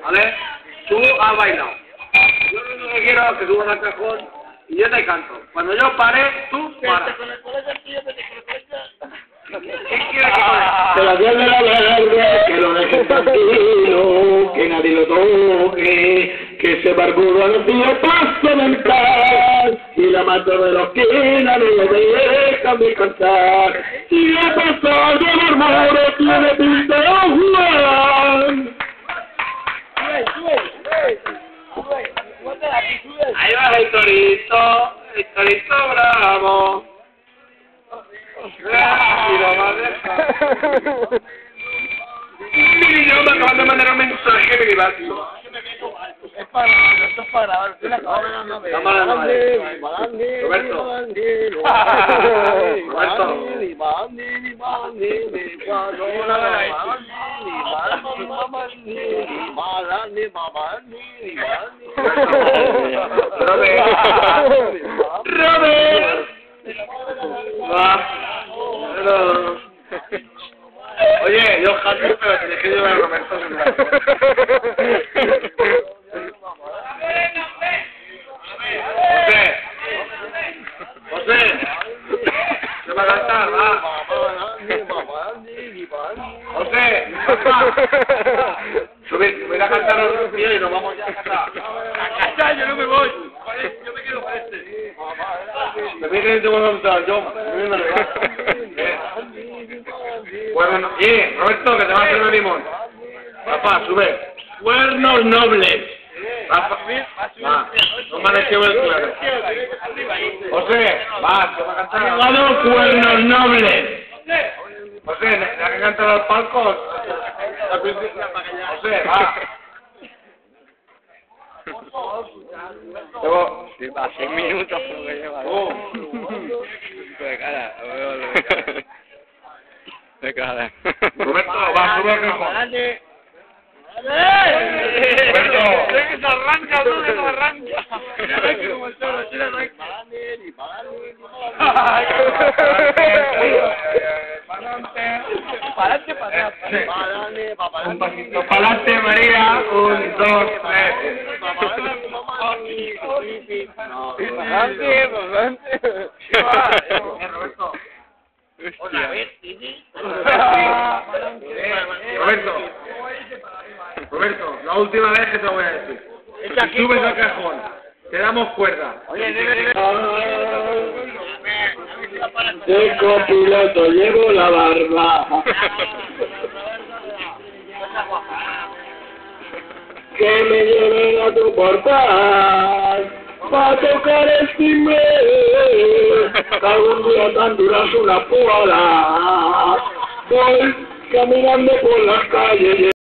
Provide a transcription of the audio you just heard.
¿vale? Tú has bailado. Yo lo único que quiero es que subas al cajón y yo te canto. Cuando yo pare, tú paras. ¿Qué quieres que pare? Que la pierde la verde, que lo dejes tranquilo, que nadie lo toque, que ese barbudo no tiene paso mental, y la mata de la esquina no lo dejan de cantar, y el pasado de murmuro tiene pinta de Juan. Ahí va el torito bravo. Y lo va a dejar. Y yo me acaban de mandar un mensaje privado. Esto es para grabar. Cámara no vale. Roberto. Robert. Oye, yo Jaime, pero tienes que llevar a Roberto. José, ¿qué va a cantar? Va. José, subir a cantar otro tío y nos vamos ya a cantar. A cantar, yo no me voy. Yo me quedo con este. Me voy a montar, yo. Bueno, Roberto, que te va a hacer un limón. Papá, sube. Cuernos nobles. No me han hecho el claro. José, va, que va a cantar. ¡Llegado cuernos nobles! José, ¿hay que cantar los palcos? José, va. A 6 minutos lo que lleva. De cara, de cara. Roberto, va, sube al cajón. Roberto, que se arranca, tú que se arranca. Ya ves que como el toro, tira arranca. Pa'lante, para atrás. Un pasito pa'lante, María. 1, 2, 3. Roberto. Roberto, la última vez que te voy a decir. Si subes al cajón, te damos cuerda. De copiloto llevo la barba. Que me lleven a tu portal pa' tocar el timbre. Que algún día tan duras una puala. Voy caminando por las calles.